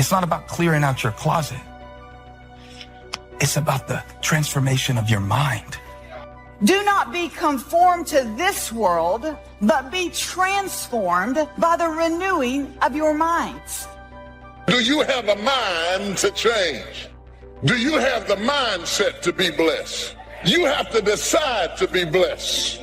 It's not about clearing out your closet. It's about the transformation of your mind. Do not be conformed to this world, but be transformed by the renewing of your minds. Do you have a mind to change? Do you have the mindset to be blessed? You have to decide to be blessed.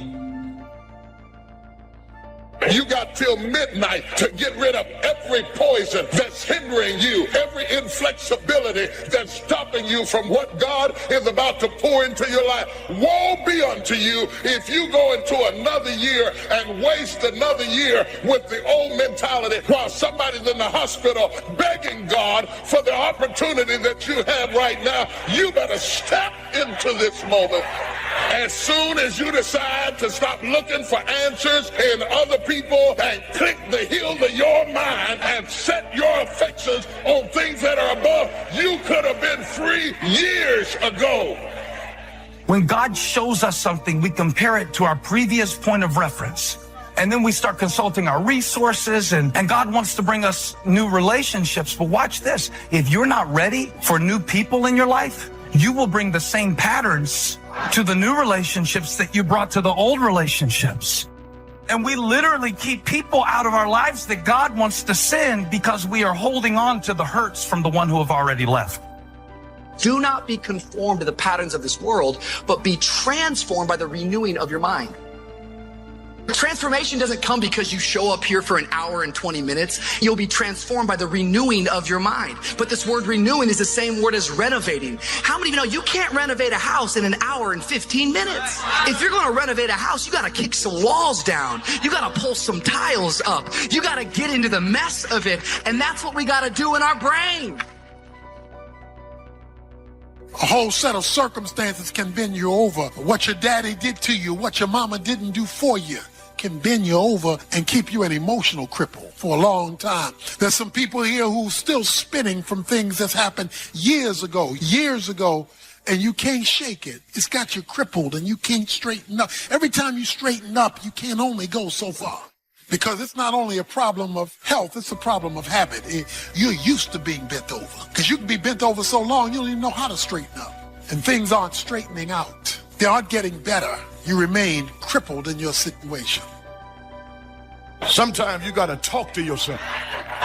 You got till midnight to get rid of every poison that's hindering you, every inflexibility that's stopping you from what God is about to pour into your life. Woe be unto you if you go into another year and waste another year with the old mentality while somebody's in the hospital begging God for the opportunity that you have right now. You better step into this moment. As soon as you decide to stop looking for answers in other people and click the heel of your mind and set your affections on things that are above, you could have been free years ago. When God shows us something, we compare it to our previous point of reference. And then we start consulting our resources, and God wants to bring us new relationships. But watch this. If you're not ready for new people in your life, you will bring the same patterns to the new relationships that you brought to the old relationships. And we literally keep people out of our lives that God wants to send because we are holding on to the hurts from the one who have already left. Do not be conformed to the patterns of this world, but be transformed by the renewing of your mind. Transformation doesn't come because you show up here for an hour and 20 minutes. You'll be transformed by the renewing of your mind. But this word renewing is the same word as renovating. How many of you know you can't renovate a house in an hour and 15 minutes? If you're going to renovate a house, you got to kick some walls down. You got to pull some tiles up. You got to get into the mess of it. And that's what we got to do in our brain. A whole set of circumstances can bend you over. What your daddy did to you, what your mama didn't do for you, can bend you over and keep you an emotional cripple for a long time. There's some people here who's still spinning from things that's happened years ago, and you can't shake it. It's got you crippled and you can't straighten up. Every time you straighten up, you can only go so far. Because it's not only a problem of health, it's a problem of habit. You're used to being bent over. Because you can be bent over so long, you don't even know how to straighten up. And things aren't straightening out. They aren't getting better. You remain crippled in your situation. Sometimes you got to talk to yourself.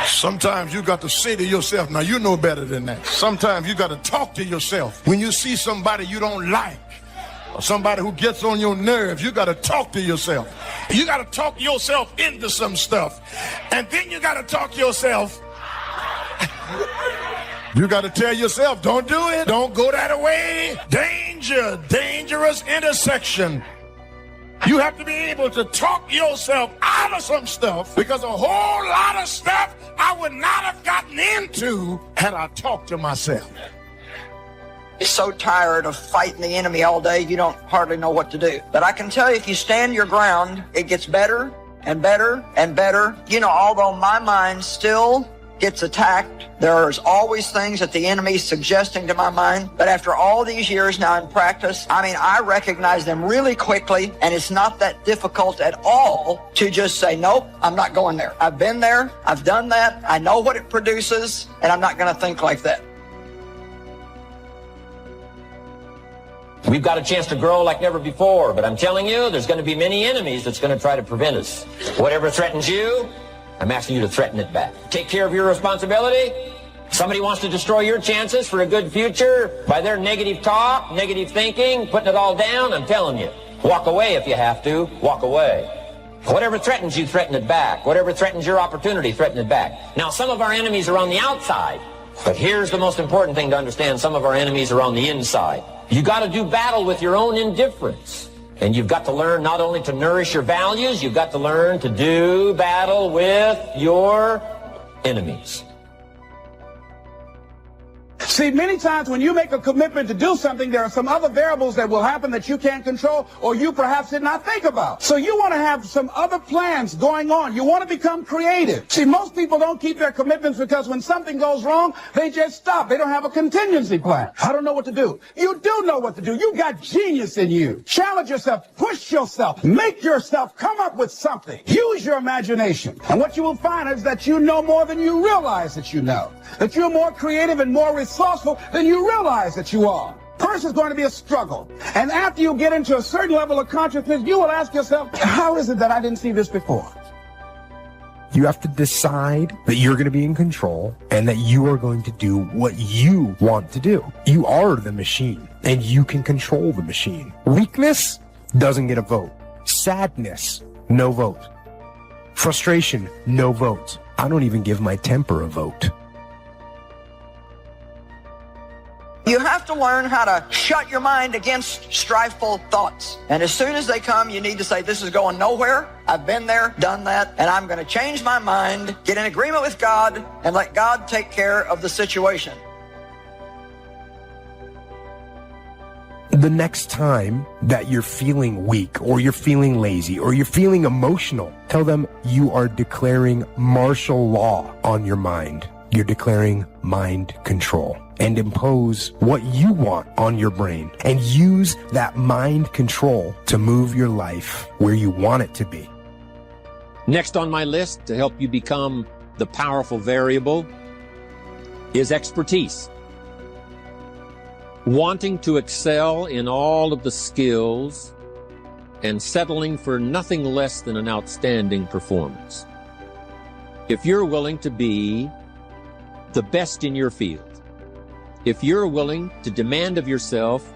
Sometimes you got to say to yourself, now you know better than that. Sometimes you got to talk to yourself. When you see somebody you don't like, or somebody who gets on your nerves, you got to talk to yourself. You got to talk yourself into some stuff. And then you got to talk yourself. You got to tell yourself, don't do it. Don't go that way. Danger, dangerous intersection. You have to be able to talk yourself out of some stuff, because a whole lot of stuff I would not have gotten into had I talked to myself. You're so tired of fighting the enemy all day, you don't hardly know what to do. But I can tell you, if you stand your ground, it gets better and better and better. You know, although my mind still gets attacked, there's always things that the enemy is suggesting to my mind. But after all these years now in practice, I recognize them really quickly, and it's not that difficult at all to just say, nope, I'm not going there. I've been there, I've done that, I know what it produces, and I'm not going to think like that. We've got a chance to grow like never before, but I'm telling you, there's going to be many enemies that's going to try to prevent us. Whatever threatens you, I'm asking you to threaten it back. Take care of your responsibility. Somebody wants to destroy your chances for a good future by their negative talk, negative thinking, putting it all down. I'm telling you, walk away if you have to. Walk away. Whatever threatens you, threaten it back. Whatever threatens your opportunity, threaten it back. Now, some of our enemies are on the outside, but here's the most important thing to understand. Some of our enemies are on the inside. You got to do battle with your own indifference. And you've got to learn not only to nourish your values, you've got to learn to do battle with your enemies. See, many times when you make a commitment to do something, there are some other variables that will happen that you can't control or you perhaps did not think about. So you want to have some other plans going on. You want to become creative. See, most people don't keep their commitments because when something goes wrong, they just stop. They don't have a contingency plan. I don't know what to do. You do know what to do. You got genius in you. Challenge yourself. Push yourself. Make yourself come up with something. Use your imagination. And what you will find is that you know more than you realize that you know. That you're more creative and more resourceful than you realize that you are. First is going to be a struggle. And after you get into a certain level of consciousness, you will ask yourself, how is it that I didn't see this before? You have to decide that you're going to be in control and that you are going to do what you want to do. You are the machine and you can control the machine. Weakness doesn't get a vote. Sadness, no vote. Frustration, no vote. I don't even give my temper a vote. You have to learn how to shut your mind against strifeful thoughts. And as soon as they come, you need to say, this is going nowhere. I've been there, done that, and I'm going to change my mind, get in agreement with God, and let God take care of the situation. The next time that you're feeling weak or you're feeling lazy or you're feeling emotional, tell them you are declaring martial law on your mind. You're declaring mind control. And impose what you want on your brain and use that mind control to move your life where you want it to be. Next on my list to help you become the powerful variable is expertise. Wanting to excel in all of the skills and settling for nothing less than an outstanding performance. If you're willing to be the best in your field, if you're willing to demand of yourself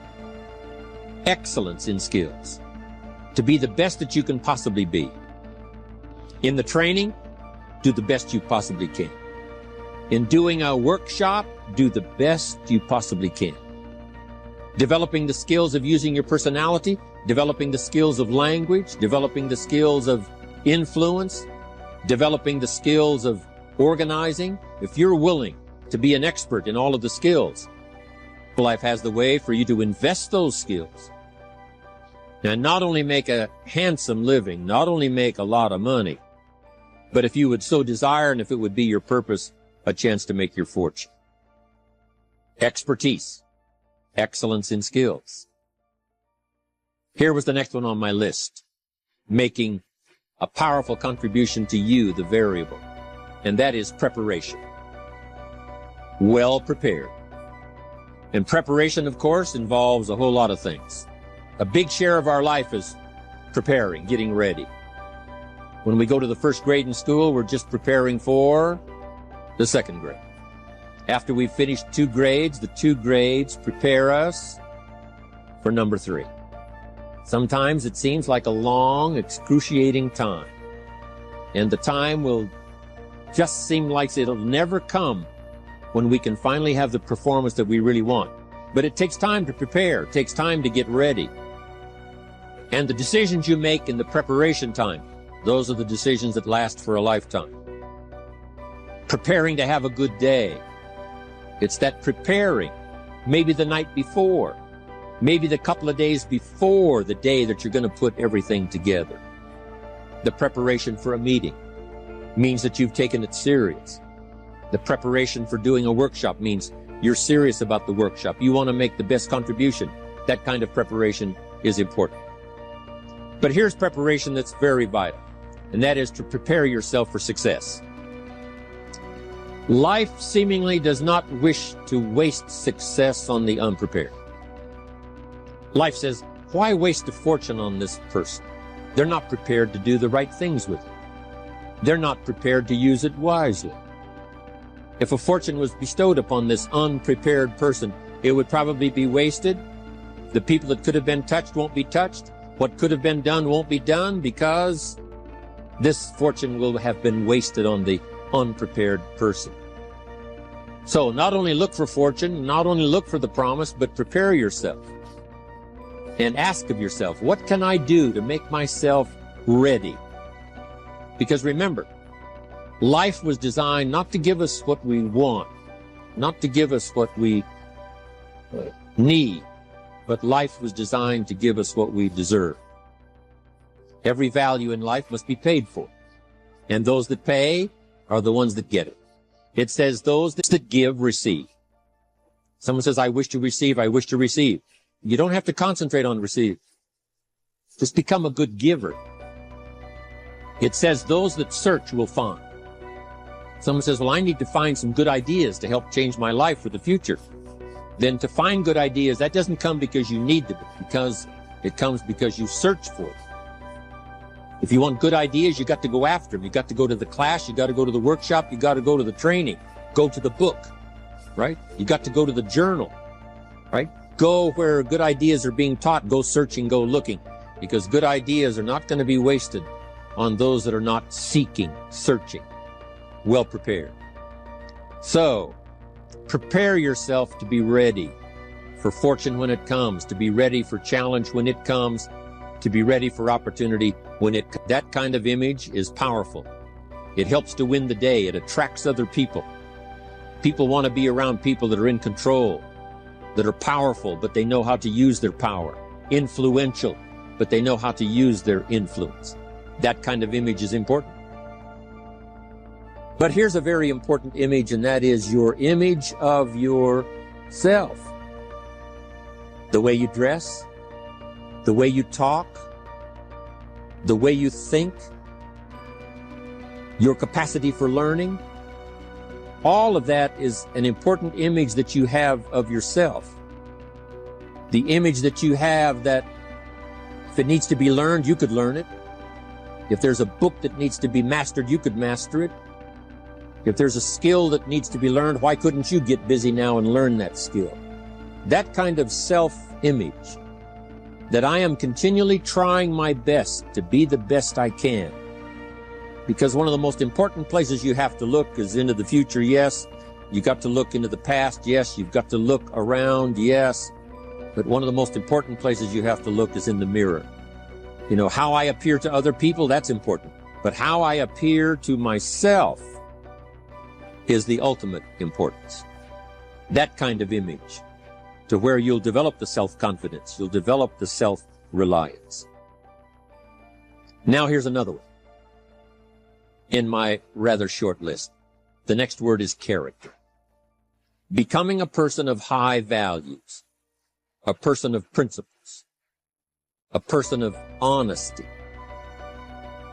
excellence in skills, to be the best that you can possibly be. In the training, do the best you possibly can. In doing a workshop, do the best you possibly can. Developing the skills of using your personality, developing the skills of language, developing the skills of influence, developing the skills of organizing. If you're willing to be an expert in all of the skills, life has the way for you to invest those skills and not only make a handsome living, not only make a lot of money, but if you would so desire and if it would be your purpose, a chance to make your fortune. Expertise, excellence in skills. Here was the next one on my list, making a powerful contribution to you, the variable, and that is preparation. Well prepared. And preparation, of course, involves a whole lot of things. A big share of our life is preparing, getting ready. When we go to the first grade in school, we're just preparing for the second grade. After we've finished 2 grades, the 2 grades prepare us for number 3. Sometimes it seems like a long, excruciating time. And the time will just seem like it'll never come when we can finally have the performance that we really want. But it takes time to prepare. It takes time to get ready. And the decisions you make in the preparation time, those are the decisions that last for a lifetime. Preparing to have a good day. It's that preparing, maybe the night before, maybe the couple of days before the day that you're going to put everything together. The preparation for a meeting means that you've taken it serious. The preparation for doing a workshop means you're serious about the workshop. You want to make the best contribution. That kind of preparation is important. But here's preparation that's very vital, and that is to prepare yourself for success. Life seemingly does not wish to waste success on the unprepared. Life says, why waste a fortune on this person? They're not prepared to do the right things with it. They're not prepared to use it wisely. If a fortune was bestowed upon this unprepared person, it would probably be wasted. The people that could have been touched won't be touched. What could have been done won't be done because this fortune will have been wasted on the unprepared person. So not only look for fortune, not only look for the promise, but prepare yourself and ask of yourself, what can I do to make myself ready? Because remember, life was designed not to give us what we want, not to give us what we need, but life was designed to give us what we deserve. Every value in life must be paid for, and those that pay are the ones that get it. It says those that give receive. Someone says, I wish to receive, I wish to receive. You don't have to concentrate on receive. Just become a good giver. It says those that search will find. Someone says, well, I need to find some good ideas to help change my life for the future. Then to find good ideas, that doesn't come because you need them, because it comes because you search for them. If you want good ideas, you got to go after them. You got to go to the class, you got to go to the workshop, you got to go to the training, go to the book, right? You got to go to the journal, right? Go where good ideas are being taught, go searching, go looking, because good ideas are not going to be wasted on those that are not seeking, searching, well prepared. So, prepare yourself to be ready for fortune when it comes, to be ready for challenge when it comes, to be ready for opportunity when it comes. That kind of image is powerful. It helps to win the day. It attracts other people. People want to be around people that are in control, that are powerful, but they know how to use their power. Influential, but they know how to use their influence. That kind of image is important. But here's a very important image, and that is your image of yourself. The way you dress, the way you talk, the way you think, your capacity for learning, all of that is an important image that you have of yourself. The image that you have that if it needs to be learned, you could learn it. If there's a book that needs to be mastered, you could master it. If there's a skill that needs to be learned, why couldn't you get busy now and learn that skill? That kind of self-image, that I am continually trying my best to be the best I can. Because one of the most important places you have to look is into the future, yes. You got to look into the past, yes. You've got to look around, yes. But one of the most important places you have to look is in the mirror. You know, how I appear to other people, that's important. But how I appear to myself is the ultimate importance. That kind of image, to where you'll develop the self-confidence, you'll develop the self-reliance. Now here's another one in my rather short list. The next word is character. Becoming a person of high values, a person of principles, a person of honesty,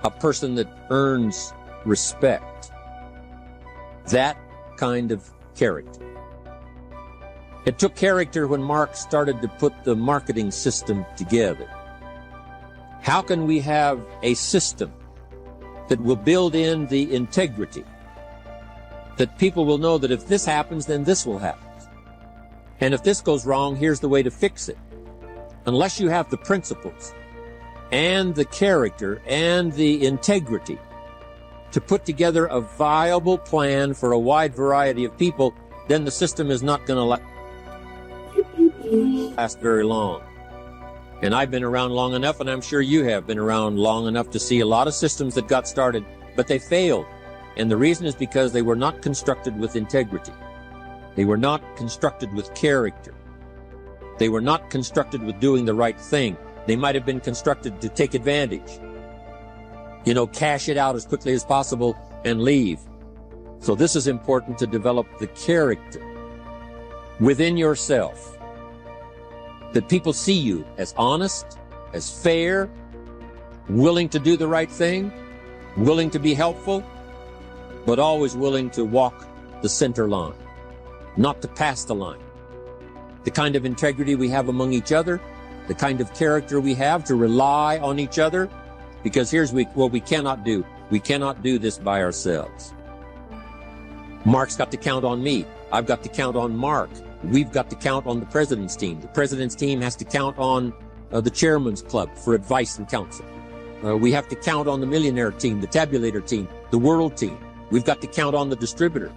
a person that earns respect. That kind of character. It took character when Mark started to put the marketing system together. How can we have a system that will build in the integrity, that people will know that if this happens, then this will happen. And if this goes wrong, here's the way to fix it. Unless you have the principles and the character and the integrity to put together a viable plan for a wide variety of people, then the system is not going to last very long. And I've been around long enough, and I'm sure you have been around long enough to see a lot of systems that got started, but they failed. And the reason is because they were not constructed with integrity. They were not constructed with character. They were not constructed with doing the right thing. They might have been constructed to take advantage. You know, cash it out as quickly as possible and leave. So this is important, to develop the character within yourself, that people see you as honest, as fair, willing to do the right thing, willing to be helpful, but always willing to walk the center line, not to pass the line. The kind of integrity we have among each other, the kind of character we have to rely on each other, because here's what we cannot do. We cannot do this by ourselves. Mark's got to count on me. I've got to count on Mark. We've got to count on the president's team. The president's team has to count on the chairman's club for advice and counsel. We have to count on the millionaire team, the tabulator team, the world team. We've got to count on the distributor.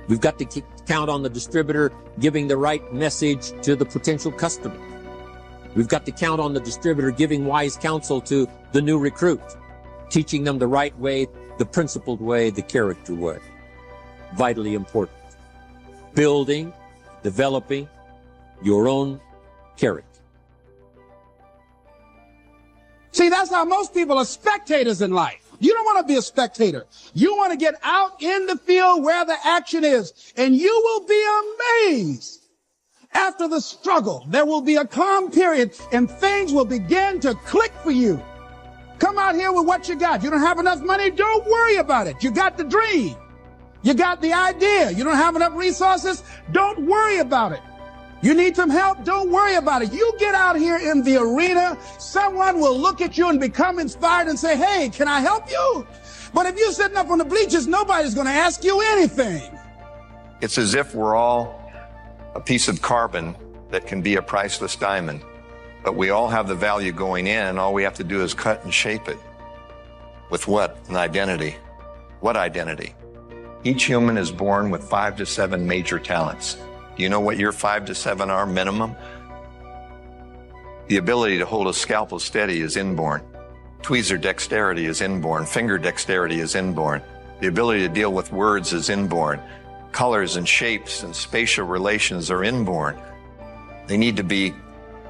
We've got to count on the distributor giving the right message to the potential customer. We've got to count on the distributor giving wise counsel to the new recruit, teaching them the right way, the principled way, the character way. Vitally important. Building, developing your own character. See, that's how most people are spectators in life. You don't want to be a spectator. You want to get out in the field where the action is, and you will be amazed. After the struggle, there will be a calm period, and things will begin to click for you. Come out here with what you got. You don't have enough money? Don't worry about it. You got the dream. You got the idea. You don't have enough resources? Don't worry about it. You need some help? Don't worry about it. You get out here in the arena, someone will look at you and become inspired and say, hey, can I help you? But if you're sitting up on the bleachers, nobody's going to ask you anything. It's as if we're all a piece of carbon that can be a priceless diamond. But we all have the value going in, and all we have to do is cut and shape it. With what? An identity. What identity? Each human is born with 5 to 7 major talents. Do you know what your 5 to 7 are minimum? The ability to hold a scalpel steady is inborn. Tweezer dexterity is inborn. Finger dexterity is inborn. The ability to deal with words is inborn. Colors and shapes and spatial relations are inborn. They need to be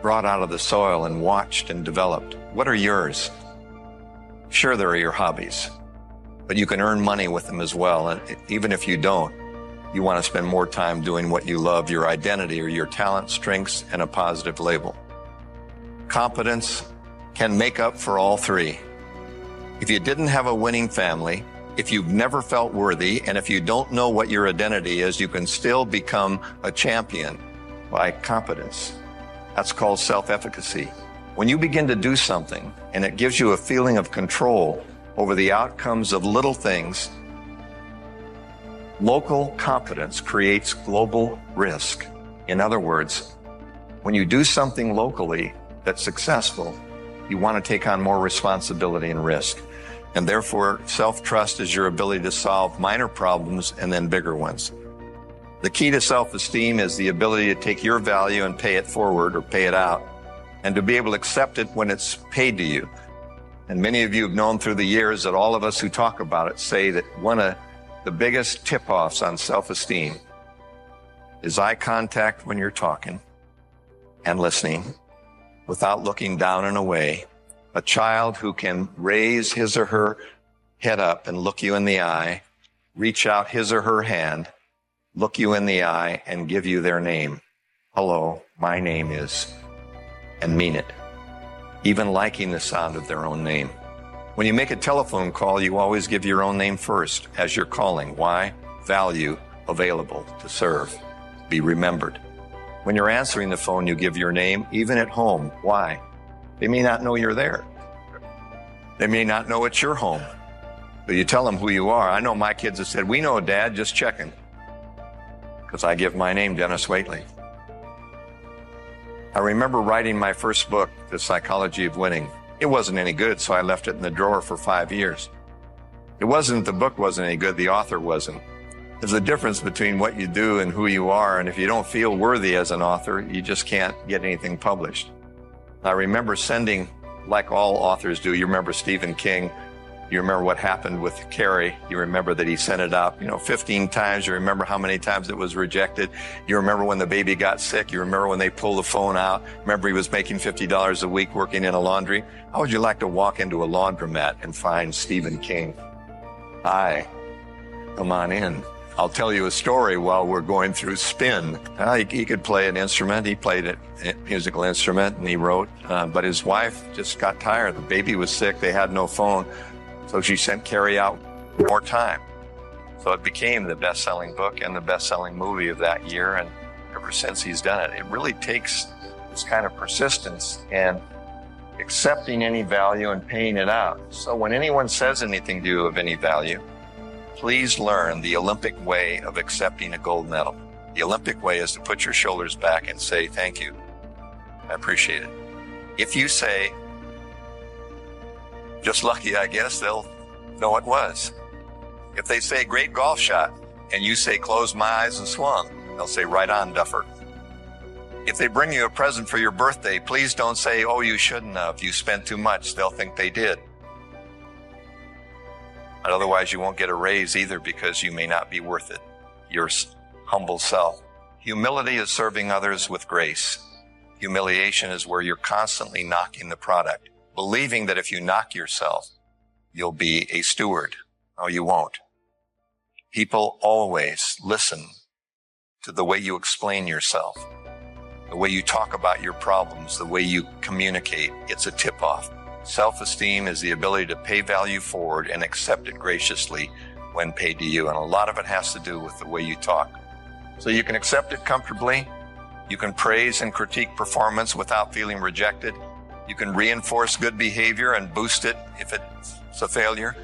brought out of the soil and watched and developed. What are yours? Sure, there are your hobbies, but you can earn money with them as well. And even if you don't, you want to spend more time doing what you love, your identity or your talent, strengths, and a positive label. Competence can make up for all 3. If you didn't have a winning family, if you've never felt worthy, and if you don't know what your identity is, you can still become a champion by competence. That's called self-efficacy. When you begin to do something and it gives you a feeling of control over the outcomes of little things, local competence creates global risk. In other words, when you do something locally that's successful, you want to take on more responsibility and risk. And therefore, self-trust is your ability to solve minor problems and then bigger ones. The key to self-esteem is the ability to take your value and pay it forward or pay it out, and to be able to accept it when it's paid to you. And many of you have known through the years that all of us who talk about it say that one of the biggest tip-offs on self-esteem is eye contact when you're talking and listening without looking down and away. A child who can raise his or her head up and look you in the eye, reach out his or her hand, look you in the eye, and give you their name. Hello, my name is, and mean it. Even liking the sound of their own name. When you make a telephone call, you always give your own name first as you're calling. Why? Value, available, to serve, be remembered. When you're answering the phone, you give your name, even at home. Why? They may not know you're there. They may not know it's your home. But you tell them who you are. I know my kids have said, we know, Dad, just checking. Because I give my name, Dennis Waitley. I remember writing my first book, The Psychology of Winning. It wasn't any good, so I left it in the drawer for 5 years. It wasn't the book wasn't any good, the author wasn't. There's a difference between what you do and who you are, and if you don't feel worthy as an author, you just can't get anything published. I remember sending, like all authors do, you remember Stephen King, you remember what happened with Carrie. You remember that he sent it out, 15 times. You remember how many times it was rejected. You remember when the baby got sick. You remember when they pulled the phone out. Remember he was making $50 a week working in a laundry. How would you like to walk into a laundromat and find Stephen King? Hi, come on in. I'll tell you a story while we're going through spin. He could play an instrument. He played a musical instrument and he wrote, but his wife just got tired. The baby was sick. They had no phone. So she sent Carrie out more time. So it became the best-selling book and the best-selling movie of that year. And ever since he's done it, it really takes this kind of persistence and accepting any value and paying it out. So when anyone says anything to you of any value, please learn the Olympic way of accepting a gold medal. The Olympic way is to put your shoulders back and say, thank you. I appreciate it. If you say, just lucky, I guess, they'll know it was. If they say great golf shot and you say close my eyes and swung, they'll say right on, Duffer. If they bring you a present for your birthday, please don't say, oh, you shouldn't have. You spent too much. They'll think they did. But otherwise, you won't get a raise either because you may not be worth it. Your humble self. Humility is serving others with grace. Humiliation is where you're constantly knocking the product, believing that if you knock yourself, you'll be a steward. No, you won't. People always listen to the way you explain yourself, the way you talk about your problems, the way you communicate. It's a tip-off. Self-esteem is the ability to pay value forward and accept it graciously when paid to you. And a lot of it has to do with the way you talk. So you can accept it comfortably. You can praise and critique performance without feeling rejected. You can reinforce good behavior and boost it if it's a failure.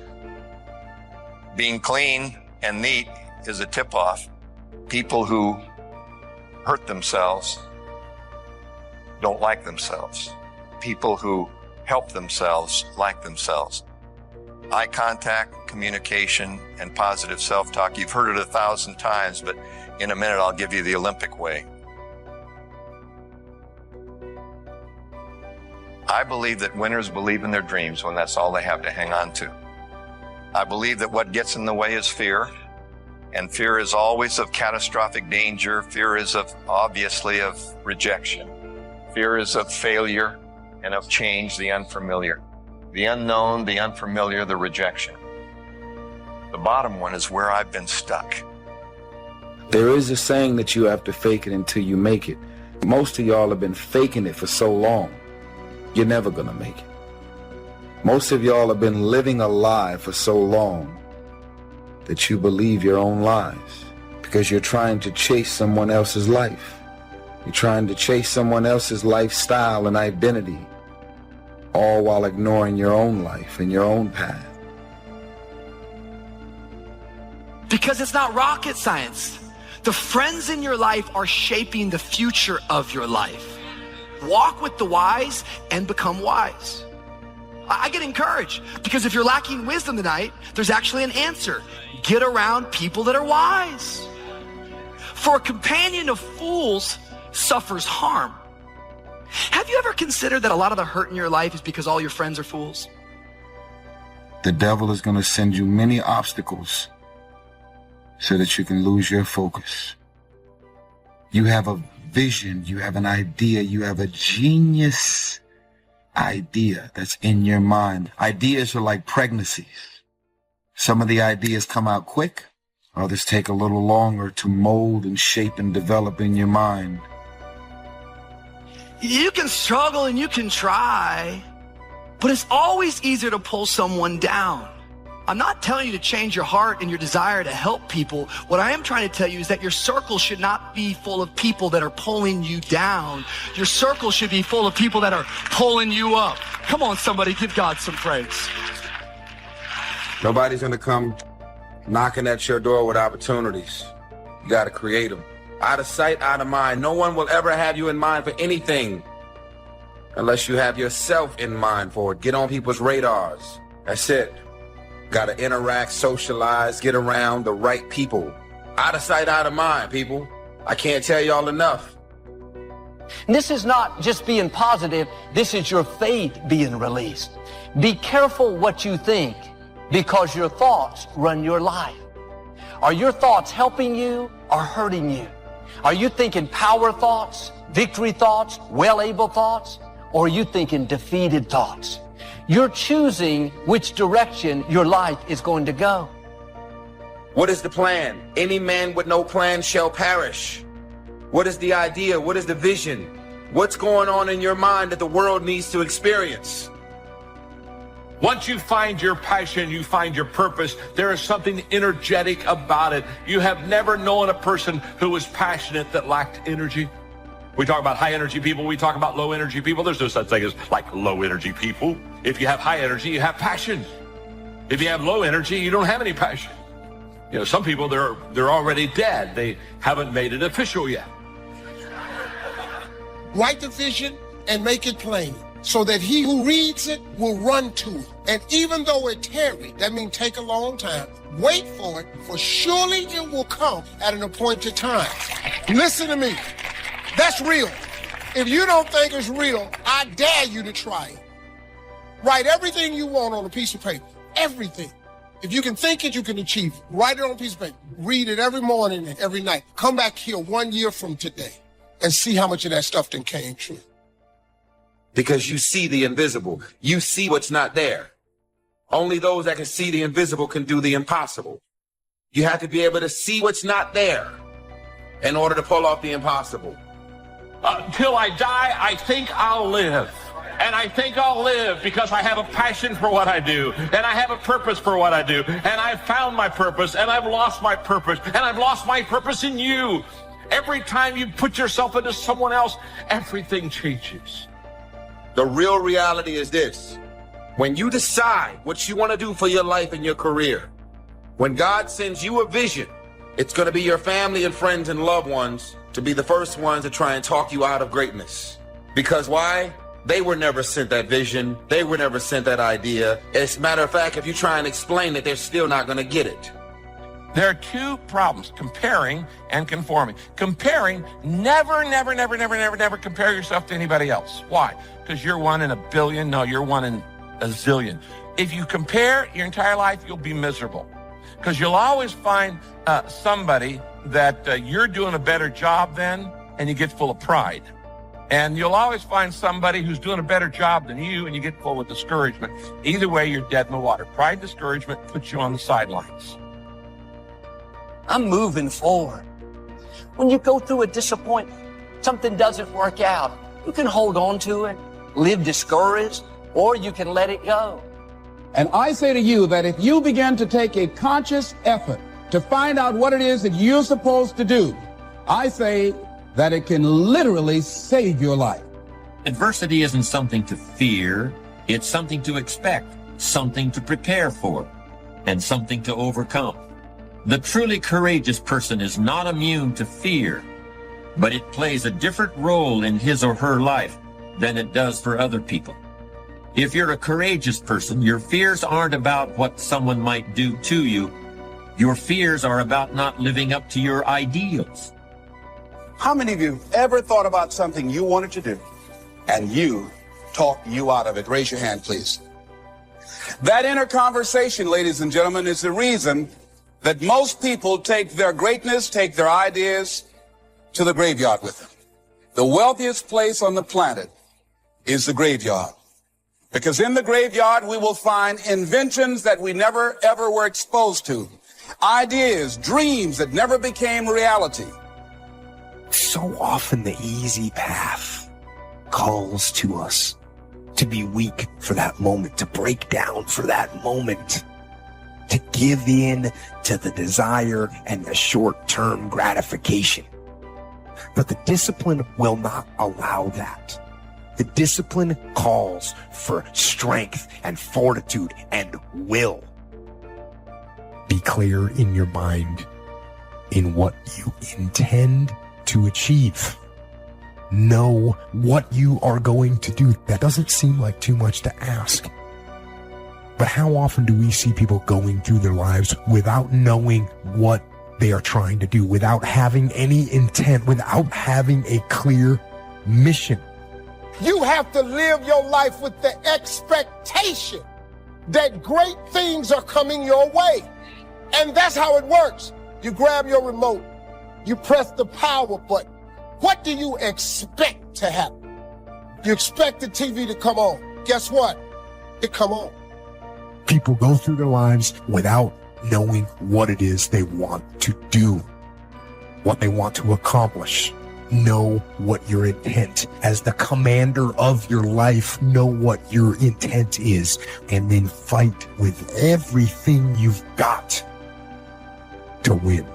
Being clean and neat is a tip-off. People who hurt themselves don't like themselves. People who help themselves like themselves. Eye contact, communication, and positive self-talk. You've heard it 1,000 times, but in a minute I'll give you the Olympic way. I believe that winners believe in their dreams when that's all they have to hang on to. I believe that what gets in the way is fear, and fear is always of catastrophic danger. Fear is obviously of rejection. Fear is of failure and of change, the unfamiliar. The unknown, the unfamiliar, the rejection. The bottom one is where I've been stuck. There is a saying that you have to fake it until you make it. Most of y'all have been faking it for so long, you're never gonna make it. Most of y'all have been living a lie for so long that you believe your own lies because you're trying to chase someone else's life. You're trying to chase someone else's lifestyle and identity, all while ignoring your own life and your own path. Because it's not rocket science. The friends in your life are shaping the future of your life. Walk with the wise and become wise. I get encouraged because if you're lacking wisdom tonight, there's actually an answer. Get around people that are wise. For a companion of fools suffers harm. Have you ever considered that a lot of the hurt in your life is because all your friends are fools? The devil is going to send you many obstacles so that you can lose your focus. You have a vision, you have an idea, you have a genius idea that's in your mind. Ideas are like pregnancies. Some of the ideas come out quick, others take a little longer to mold and shape and develop in your mind. You can struggle and you can try, but it's always easier to pull someone down. I'm not telling you to change your heart and your desire to help people. What I am trying to tell you is that your circle should not be full of people that are pulling you down. Your circle should be full of people that are pulling you up. Come on, somebody, give God some praise. Nobody's going to come knocking at your door with opportunities. You got to create them. Out of sight, out of mind. No one will ever have you in mind for anything unless you have yourself in mind for it. Get on people's radars. That's it. Got to interact, socialize, get around the right people. Out of sight, out of mind, people. I can't tell y'all enough. This is not just being positive. This is your faith being released. Be careful what you think because your thoughts run your life. Are your thoughts helping you or hurting you? Are you thinking power thoughts, victory thoughts, well-able thoughts, or are you thinking defeated thoughts? You're choosing which direction your life is going to go. What is the plan? Any man with no plan shall perish. What is the idea? What is the vision? What's going on in your mind that the world needs to experience? Once you find your passion, you find your purpose, there is something energetic about it. You have never known a person who was passionate that lacked energy. We talk about high energy people. We talk about low energy people. There's no such thing as like low energy people. If you have high energy, you have passion. If you have low energy, you don't have any passion. You know, some people, they're already dead. They haven't made it official yet. Write the vision and make it plain so that he who reads it will run to it. And even though it tarry, that means take a long time, wait for it, for surely it will come at an appointed time. Listen to me. That's real. If you don't think it's real, I dare you to try it. Write everything you want on a piece of paper. Everything. If you can think it, you can achieve it. Write it on a piece of paper. Read it every morning and every night. Come back here 1 year from today and see how much of that stuff then came true. Because you see the invisible. You see what's not there. Only those that can see the invisible can do the impossible. You have to be able to see what's not there in order to pull off the impossible. Till I die, I think I'll live. And I think I'll live because I have a passion for what I do. And I have a purpose for what I do. And I've found my purpose. And I've lost my purpose. And I've lost my purpose in you. Every time you put yourself into someone else, everything changes. The real reality is this. When you decide what you want to do for your life and your career, when God sends you a vision, it's going to be your family and friends and loved ones to be the first ones to try and talk you out of greatness. Because why? They were never sent that vision. They were never sent that idea. As a matter of fact, if you try and explain it, they're still not going to get it. There are two problems, comparing and conforming. Comparing, never compare yourself to anybody else. Why? Because you're one in a billion. No, you're one in a zillion. If you compare your entire life, you'll be miserable. Because you'll always find somebody that you're doing a better job than, and you get full of pride. And you'll always find somebody who's doing a better job than you, and you get full of discouragement. Either way, you're dead in the water. Pride, discouragement puts you on the sidelines. I'm moving forward. When you go through a disappointment, something doesn't work out, you can hold on to it, live discouraged, or you can let it go. And I say to you that if you begin to take a conscious effort to find out what it is that you're supposed to do, I say that it can literally save your life. Adversity isn't something to fear. It's something to expect, something to prepare for, and something to overcome. The truly courageous person is not immune to fear, but it plays a different role in his or her life than it does for other people. If you're a courageous person, your fears aren't about what someone might do to you. Your fears are about not living up to your ideals. How many of you have ever thought about something you wanted to do and you talked you out of it? Raise your hand, please. That inner conversation, ladies and gentlemen, is the reason that most people take their greatness, take their ideas to the graveyard with them. The wealthiest place on the planet is the graveyard. Because in the graveyard, we will find inventions that we never, ever were exposed to. Ideas, dreams that never became reality. So often the easy path calls to us to be weak for that moment, to break down for that moment, to give in to the desire and the short-term gratification. But the discipline will not allow that. The discipline calls for strength and fortitude and will. Be clear in your mind in what you intend to achieve. Know what you are going to do. That doesn't seem like too much to ask. But how often do we see people going through their lives without knowing what they are trying to do, without having any intent, without having a clear mission? You have to live your life with the expectation that great things are coming your way. And that's how it works. You grab your remote, you press the power button. What do you expect to happen? You expect the TV to come on. Guess what? It come on. People go through their lives without knowing what it is they want to do, what they want to accomplish. Know what your intent as the commander of your life. Know what your intent is, and then fight with everything you've got to win.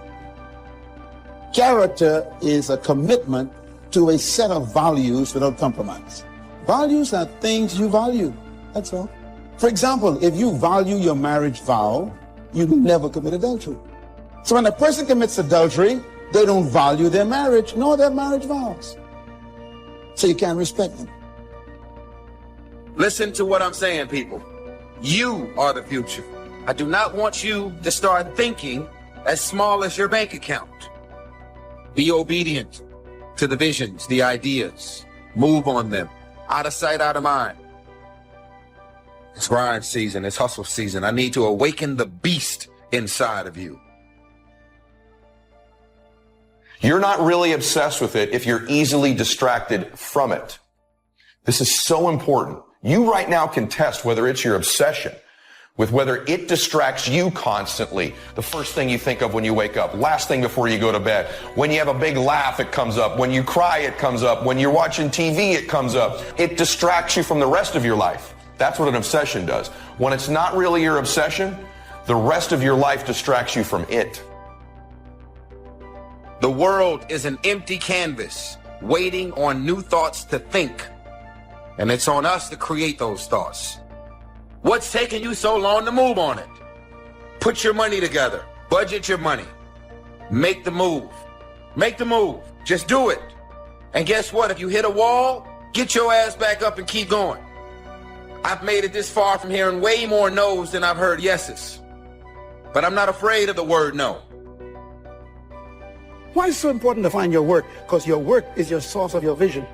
Character is a commitment to a set of values without compromise. Values are things you value. That's all. For example, if you value your marriage vow, you never commit adultery. So when a person commits adultery, they don't value their marriage nor their marriage vows. So you can't respect them. Listen to what I'm saying, people. You are the future. I do not want you to start thinking as small as your bank account. Be obedient to the visions, the ideas. Move on them. Out of sight, out of mind. It's grind season. It's hustle season. I need to awaken the beast inside of you. You're not really obsessed with it if you're easily distracted from it. This is so important. You right now can test whether it's your obsession with whether it distracts you constantly. The first thing you think of when you wake up, last thing before you go to bed. When you have a big laugh, it comes up. When you cry, it comes up. When you're watching TV, it comes up. It distracts you from the rest of your life. That's what an obsession does. When it's not really your obsession, the rest of your life distracts you from it. The world is an empty canvas waiting on new thoughts to think. And it's on us to create those thoughts. What's taking you so long to move on it? Put your money together. Budget your money. Make the move. Make the move. Just do it. And guess what? If you hit a wall, get your ass back up and keep going. I've made it this far from hearing way more no's than I've heard yeses. But I'm not afraid of the word no. Why is it so important to find your work? Because your work is your source of your vision.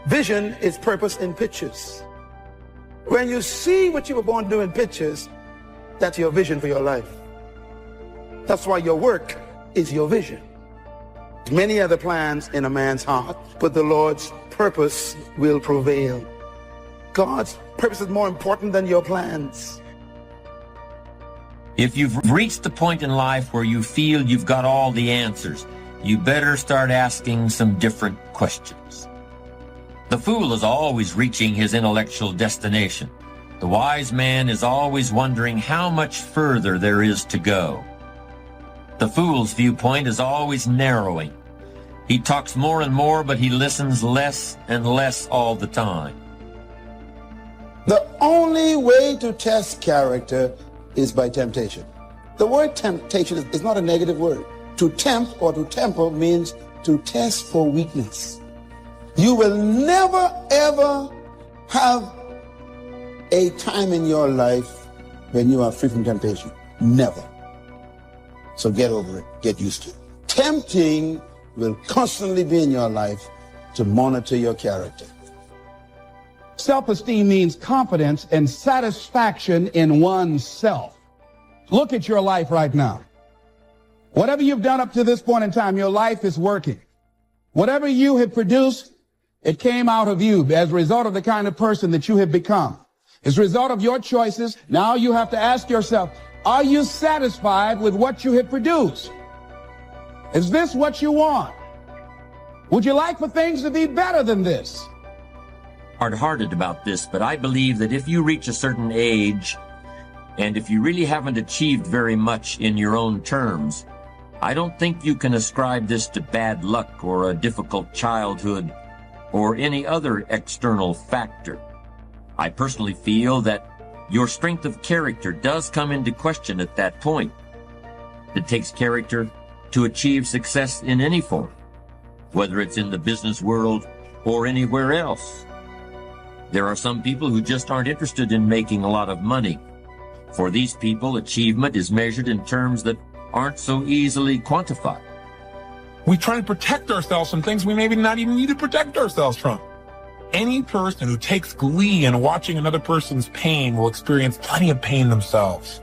Vision is purpose in pictures. When you see what you were born to do in pictures, that's your vision for your life. That's why your work is your vision. Many other plans in a man's heart, but the Lord's purpose will prevail. God's purpose is more important than your plans. If you've reached the point in life where you feel you've got all the answers, you better start asking some different questions. The fool is always reaching his intellectual destination. The wise man is always wondering how much further there is to go. The fool's viewpoint is always narrowing. He talks more and more, but he listens less and less all the time. The only way to test character is by temptation. The word temptation is not a negative word. To tempt or to temper means to test for weakness. You will never, ever have a time in your life when you are free from temptation. Never. So get over it. Get used to it. Tempting will constantly be in your life to monitor your character. Self-esteem means confidence and satisfaction in oneself. Look at your life right now. Whatever you've done up to this point in time, your life is working. Whatever you have produced, it came out of you as a result of the kind of person that you have become. As a result of your choices, now you have to ask yourself, are you satisfied with what you have produced? Is this what you want? Would you like for things to be better than this? Hard-hearted about this, but I believe that if you reach a certain age, and if you really haven't achieved very much in your own terms, I don't think you can ascribe this to bad luck or a difficult childhood or any other external factor. I personally feel that your strength of character does come into question at that point. It takes character to achieve success in any form, whether it's in the business world or anywhere else. There are some people who just aren't interested in making a lot of money. For these people, achievement is measured in terms that aren't so easily quantified. We try to protect ourselves from things we maybe not even need to protect ourselves from. Any person who takes glee in watching another person's pain will experience plenty of pain themselves.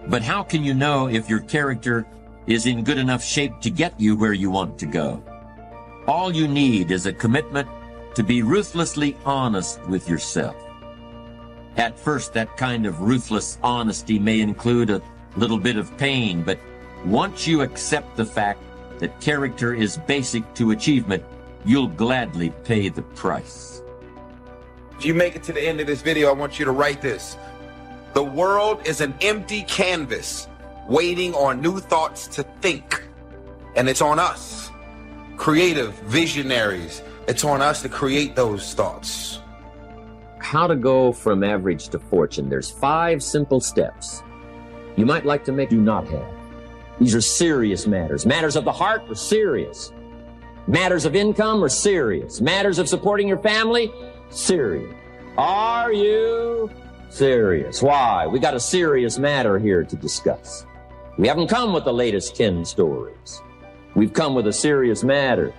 But how can you know if your character is in good enough shape to get you where you want to go? All you need is a commitment to be ruthlessly honest with yourself. At first, that kind of ruthless honesty may include a little bit of pain, but once you accept the fact that character is basic to achievement, you'll gladly pay the price. If you make it to the end of this video, I want you to write this. The world is an empty canvas waiting on new thoughts to think. And it's on us, creative visionaries. It's on us to create those thoughts. How to go from average to fortune. There's 5 simple steps you might like to make, do not have. These are serious matters. Matters of the heart are serious. Matters of income are serious. Matters of supporting your family, serious. Are you serious? Why? We got a serious matter here to discuss. We haven't come with the latest 10 stories. We've come with a serious matter.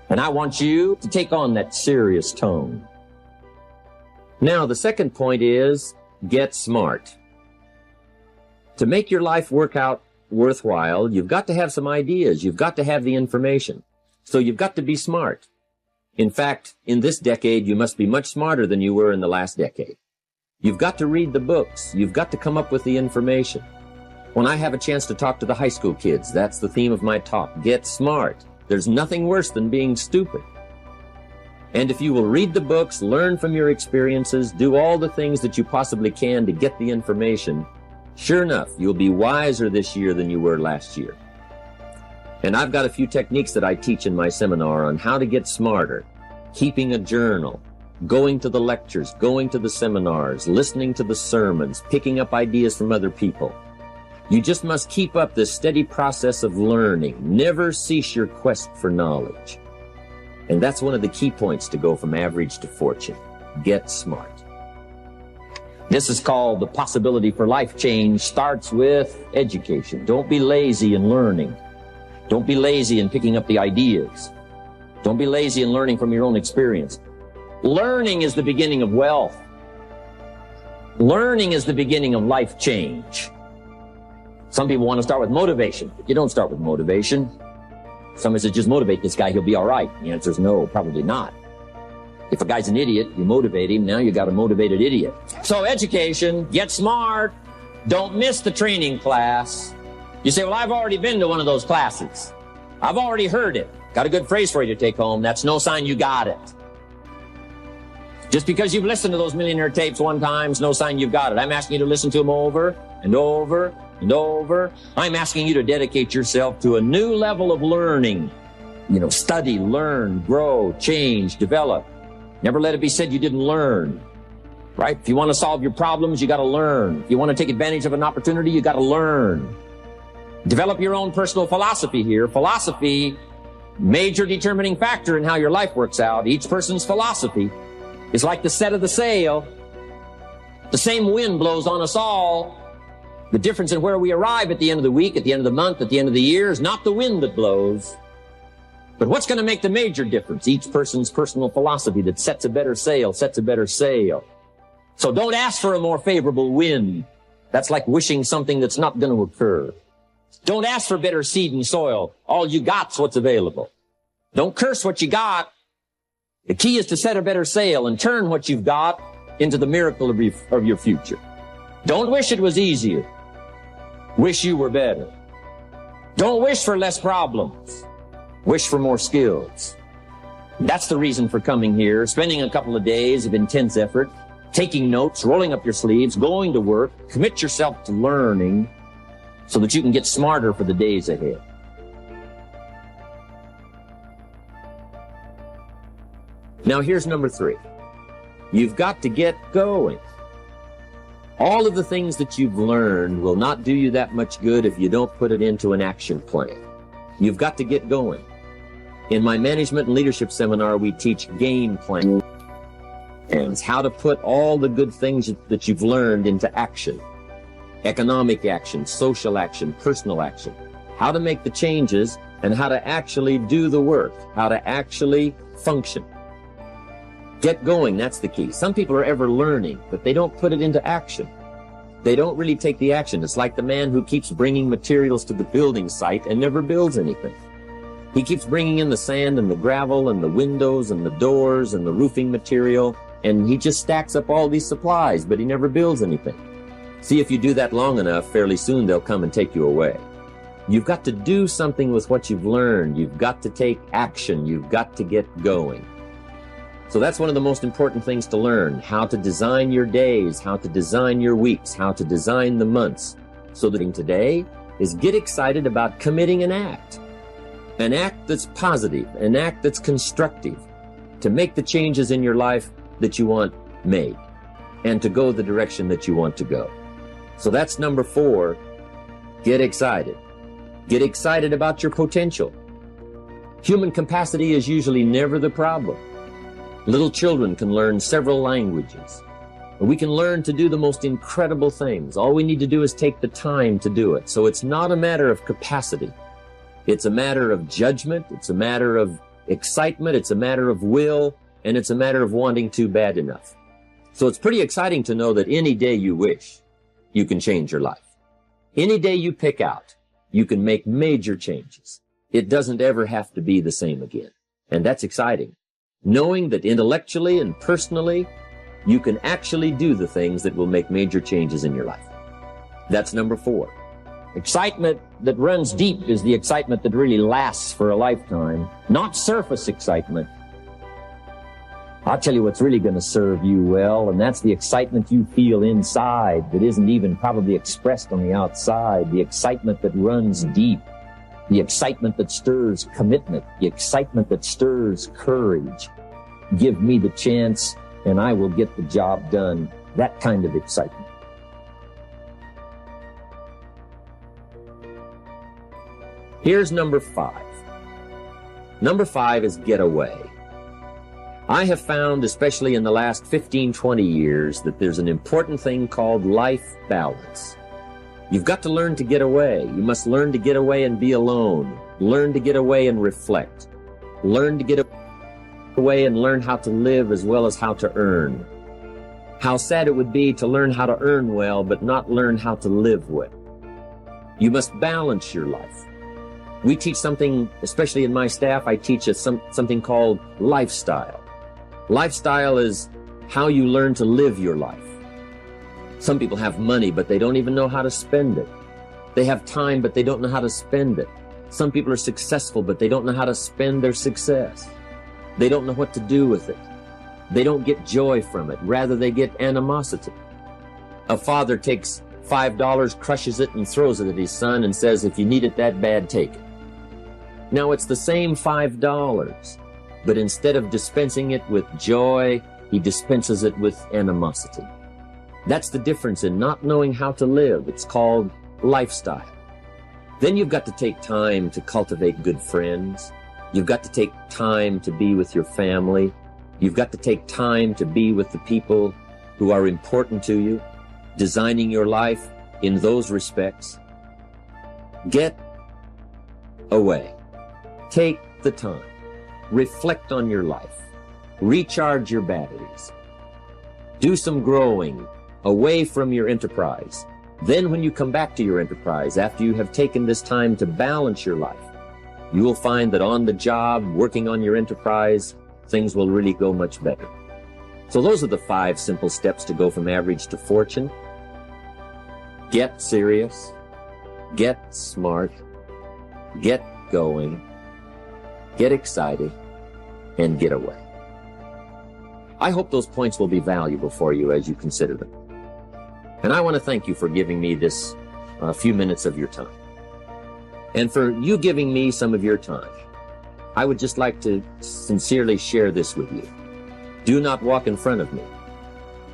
And I want you to take on that serious tone. Now, the second point is get smart. To make your life work out worthwhile, you've got to have some ideas. You've got to have the information. So you've got to be smart. In fact, in this decade, you must be much smarter than you were in the last decade. You've got to read the books. You've got to come up with the information. When I have a chance to talk to the high school kids, that's the theme of my talk. Get smart. There's nothing worse than being stupid. And if you will read the books, learn from your experiences, do all the things that you possibly can to get the information, sure enough, you'll be wiser this year than you were last year. And I've got a few techniques that I teach in my seminar on how to get smarter. Keeping a journal, going to the lectures, going to the seminars, listening to the sermons, picking up ideas from other people. You just must keep up this steady process of learning. Never cease your quest for knowledge. And that's one of the key points to go from average to fortune. Get smart. This is called the possibility for life change starts with education. Don't be lazy in learning. Don't be lazy in picking up the ideas. Don't be lazy in learning from your own experience. Learning is the beginning of wealth. Learning is the beginning of life change. Some people want to start with motivation, but you don't start with motivation. Somebody says, just motivate this guy, he'll be all right. The answer is no, probably not. If a guy's an idiot, you motivate him, now you got a motivated idiot. So education, get smart. Don't miss the training class. You say, well, I've already been to one of those classes. I've already heard it. Got a good phrase for you to take home. That's no sign you got it. Just because you've listened to those millionaire tapes one time is no sign you've got it. I'm asking you to listen to them over and over and over. I'm asking you to dedicate yourself to a new level of learning. You know, study, learn, grow, change, develop. Never let it be said you didn't learn, right? If you want to solve your problems, you got to learn. If you want to take advantage of an opportunity, you got to learn. Develop your own personal philosophy here. Philosophy, major determining factor in how your life works out. Each person's philosophy is like the set of the sail. The same wind blows on us all. The difference in where we arrive at the end of the week, at the end of the month, at the end of the year is not the wind that blows. But what's going to make the major difference? Each person's personal philosophy that sets a better sail, sets a better sail. So don't ask for a more favorable wind. That's like wishing something that's not going to occur. Don't ask for better seed and soil. All you got's what's available. Don't curse what you got. The key is to set a better sail and turn what you've got into the miracle of your future. Don't wish it was easier. Wish you were better. Don't wish for less problems. Wish for more skills. That's the reason for coming here, spending a couple of days of intense effort, taking notes, rolling up your sleeves, going to work, commit yourself to learning so that you can get smarter for the days ahead. Now here's number 3. You've got to get going. All of the things that you've learned will not do you that much good if you don't put it into an action plan. You've got to get going. In my management and leadership seminar, we teach game plans and how to put all the good things that you've learned into action. Economic action, social action, personal action. How to make the changes and how to actually do the work. How to actually function. Get going, that's the key. Some people are ever learning, but they don't put it into action. They don't really take the action. It's like the man who keeps bringing materials to the building site and never builds anything. He keeps bringing in the sand and the gravel and the windows and the doors and the roofing material, and he just stacks up all these supplies, but he never builds anything. See, if you do that long enough, fairly soon they'll come and take you away. You've got to do something with what you've learned. You've got to take action. You've got to get going. So that's one of the most important things to learn, how to design your days, how to design your weeks, how to design the months. So that today is get excited about committing an act that's positive, an act that's constructive, to make the changes in your life that you want made, and to go the direction that you want to go. So that's number 4, get excited. Get excited about your potential. Human capacity is usually never the problem. Little children can learn several languages. We can learn to do the most incredible things. All we need to do is take the time to do it. So it's not a matter of capacity. It's a matter of judgment. It's a matter of excitement. It's a matter of will. And it's a matter of wanting to bad enough. So it's pretty exciting to know that any day you wish, you can change your life. Any day you pick out, you can make major changes. It doesn't ever have to be the same again. And that's exciting. Knowing that intellectually and personally, you can actually do the things that will make major changes in your life. That's number 4. Excitement that runs deep is the excitement that really lasts for a lifetime, not surface excitement. I'll tell you what's really going to serve you well, and that's the excitement you feel inside that isn't even probably expressed on the outside, the excitement that runs deep, the excitement that stirs commitment, the excitement that stirs courage. Give me the chance, and I will get the job done. That kind of excitement. Here's number 5. Number 5 is get away. I have found, especially in the last 15, 20 years, that there's an important thing called life balance. You've got to learn to get away. You must learn to get away and be alone. Learn to get away and reflect. Learn to get away and learn how to live as well as how to earn. How sad it would be to learn how to earn well, but not learn how to live well. You must balance your life. We teach something, especially in my staff, I teach something called lifestyle. Lifestyle is how you learn to live your life. Some people have money, but they don't even know how to spend it. They have time, but they don't know how to spend it. Some people are successful, but they don't know how to spend their success. They don't know what to do with it. They don't get joy from it. Rather, they get animosity. A father takes $5, crushes it, and throws it at his son and says, if you need it that bad, take it. Now, it's the same $5, but instead of dispensing it with joy, he dispenses it with animosity. That's the difference in not knowing how to live. It's called lifestyle. Then you've got to take time to cultivate good friends. You've got to take time to be with your family. You've got to take time to be with the people who are important to you, designing your life in those respects. Get away. Take the time. Reflect on your life. Recharge your batteries. Do some growing away from your enterprise. Then when you come back to your enterprise, after you have taken this time to balance your life, you will find that on the job, working on your enterprise, things will really go much better. So those are the 5 simple steps to go from average to fortune. Get serious. Get smart. Get going. Get excited. And get away. I hope those points will be valuable for you as you consider them. And I want to thank you for giving me this few minutes of your time. And for you giving me some of your time, I would just like to sincerely share this with you. Do not walk in front of me.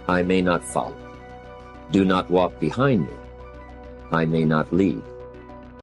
I may not follow. Do not walk behind me. I may not lead.